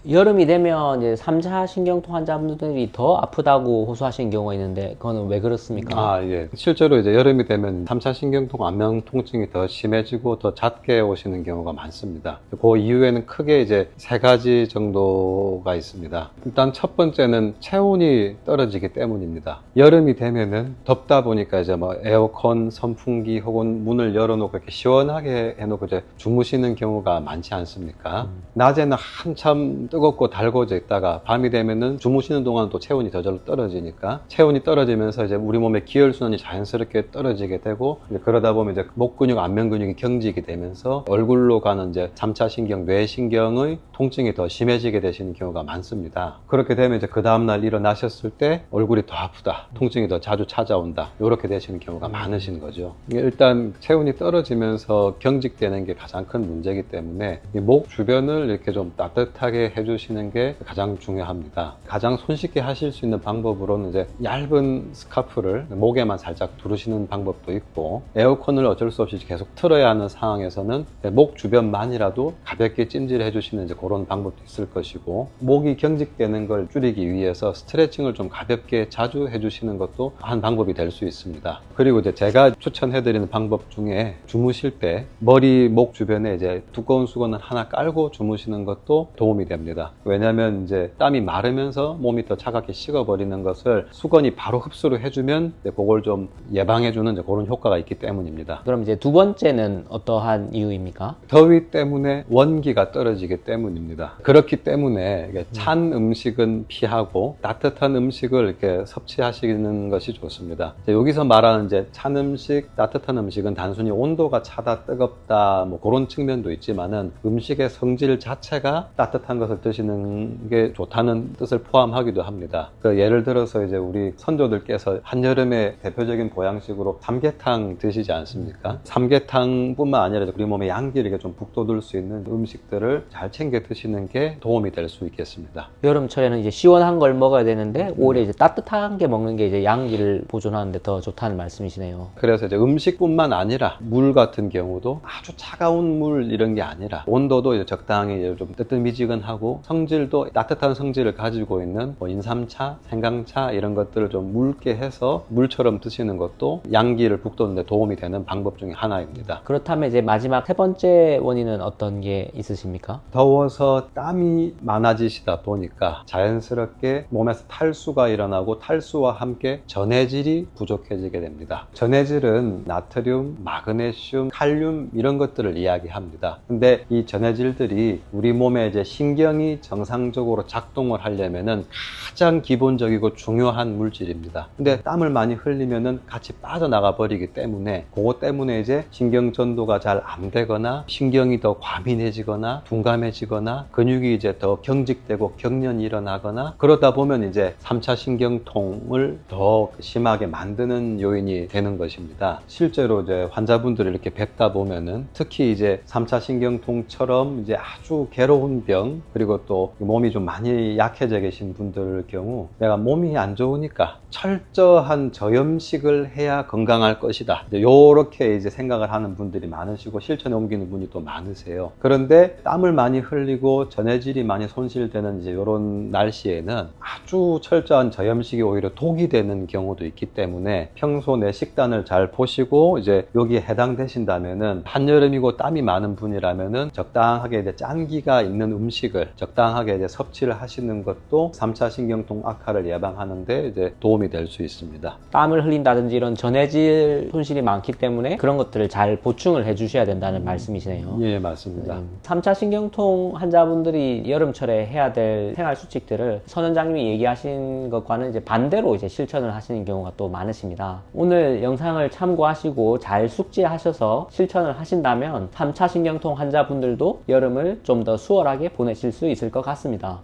여름이 되면 이제 3차 신경통 환자분들이 더 아프다고 호소하시는 경우가 있는데 그거는 왜 그렇습니까? 예. 실제로 이제 여름이 되면 3차 신경통, 안면 통증이 더 심해지고 더 잦게 오시는 경우가 많습니다. 그 이유에는 크게 이제 세 가지 정도가 있습니다. 일단 첫 번째는 체온이 떨어지기 때문입니다. 여름이 되면은 덥다 보니까 이제 뭐 에어컨, 선풍기 혹은 문을 열어놓고 이렇게 시원하게 해놓고 이제 주무시는 경우가 많지 않습니까? 낮에는 한참 뜨겁고 달궈져 있다가 밤이 되면은 주무시는 동안 또 체온이 저절로 떨어지니까 체온이 떨어지면서 이제 우리 몸의 기혈순환이 자연스럽게 떨어지게 되고 이제 그러다 보면 이제 목 근육, 안면 근육이 경직이 되면서 얼굴로 가는 이제 3차 신경, 뇌신경의 통증이 더 심해지게 되시는 경우가 많습니다. 그렇게 되면 이제 그 다음날 일어나셨을 때 얼굴이 더 아프다, 통증이 더 자주 찾아온다, 이렇게 되시는 경우가 많으신 거죠. 일단 체온이 떨어지면서 경직되는 게 가장 큰 문제이기 때문에 이 목 주변을 이렇게 좀 따뜻하게 해주시는 게 가장 중요합니다. 가장 손쉽게 하실 수 있는 방법으로는 이제 얇은 스카프를 목에만 살짝 두르시는 방법도 있고, 에어컨을 어쩔 수 없이 계속 틀어야 하는 상황에서는 목 주변만이라도 가볍게 찜질해 주시는 이제 그런 방법도 있을 것이고, 목이 경직되는 걸 줄이기 위해서 스트레칭을 좀 가볍게 자주 해 주시는 것도 한 방법이 될 수 있습니다. 그리고 이제 제가 추천해 드리는 방법 중에 주무실 때 머리, 목 주변에 이제 두꺼운 수건을 하나 깔고 주무시는 것도 도움이 됩니다. 왜냐하면 이제 땀이 마르면서 몸이 더 차갑게 식어버리는 것을 수건이 바로 흡수를 해주면 그걸 좀 예방해주는 그런 효과가 있기 때문입니다. 그럼 이제 두 번째는 어떠한 이유입니까? 더위 때문에 원기가 떨어지기 때문입니다. 그렇기 때문에 찬 음식은 피하고 따뜻한 음식을 이렇게 섭취하시는 것이 좋습니다. 여기서 말하는 이제 찬 음식, 따뜻한 음식은 단순히 온도가 차다, 뜨겁다, 뭐 그런 측면도 있지만은 음식의 성질 자체가 따뜻한 것을 드시는 게 좋다는 뜻을 포함하기도 합니다. 예를 들어서 이제 우리 선조들께서 한여름에 대표적인 보양식으로 삼계탕 드시지 않습니까? 삼계탕뿐만 아니라 우리 몸에 양기를 이렇게 좀 북돋을 수 있는 음식들을 잘 챙겨 드시는 게 도움이 될 수 있겠습니다. 여름철에는 이제 시원한 걸 먹어야 되는데 오히려 이제 따뜻한 게 먹는 게 이제 양기를 보존하는데 더 좋다는 말씀이시네요. 그래서 이제 음식뿐만 아니라 물 같은 경우도 아주 차가운 물 이런 게 아니라 온도도 이제 적당히 좀 뜨뜻미지근하고 성질도 따뜻한 성질을 가지고 있는 뭐 인삼차, 생강차 이런 것들을 좀 묽게 해서 물처럼 드시는 것도 양기를 북돋는 데 도움이 되는 방법 중에 하나입니다. 그렇다면 이제 마지막 세 번째 원인은 어떤 게 있으십니까? 더워서 땀이 많아지시다 보니까 자연스럽게 몸에서 탈수가 일어나고 탈수와 함께 전해질이 부족해지게 됩니다. 전해질은 나트륨, 마그네슘, 칼륨 이런 것들을 이야기합니다. 근데 이 전해질들이 우리 몸에 이제 신경이 정상적으로 작동을 하려면은 가장 기본적이고 중요한 물질입니다. 근데 땀을 많이 흘리면은 같이 빠져나가 버리기 때문에 그것 때문에 이제 신경 전도가 잘 안 되거나 신경이 더 과민해지거나 둔감해지거나 근육이 이제 더 경직되고 경련이 일어나거나 그러다 보면 이제 3차 신경통을 더 심하게 만드는 요인이 되는 것입니다. 실제로 이제 환자분들을 이렇게 뵙다 보면은 특히 이제 3차 신경통처럼 이제 아주 괴로운 병, 그리고 또 몸이 좀 많이 약해져 계신 분들 경우 내가 몸이 안 좋으니까 철저한 저염식을 해야 건강할 것이다, 요렇게 이제 생각을 하는 분들이 많으시고 실천에 옮기는 분이 또 많으세요. 그런데 땀을 많이 흘리고 전해질이 많이 손실되는 이제 이런 날씨에는 아주 철저한 저염식이 오히려 독이 되는 경우도 있기 때문에 평소 내 식단을 잘 보시고 이제 여기에 해당되신다면은 한여름이고 땀이 많은 분이라면은 적당하게 이제 짠기가 있는 음식을 적당하게 이제 섭취를 하시는 것도 3차 신경통 악화를 예방하는데 이제 도움이 될 수 있습니다. 땀을 흘린다든지 이런 전해질 손실이 많기 때문에 그런 것들을 잘 보충을 해주셔야 된다는 말씀이시네요. 예, 맞습니다. 3차 신경통 환자분들이 여름철에 해야 될 생활 수칙들을 선 원장님이 얘기하신 것과는 이제 반대로 이제 실천을 하시는 경우가 또 많으십니다. 오늘 영상을 참고하시고 잘 숙지하셔서 실천을 하신다면 3차 신경통 환자분들도 여름을 좀 더 수월하게 보내실 수 있을 것 같습니다.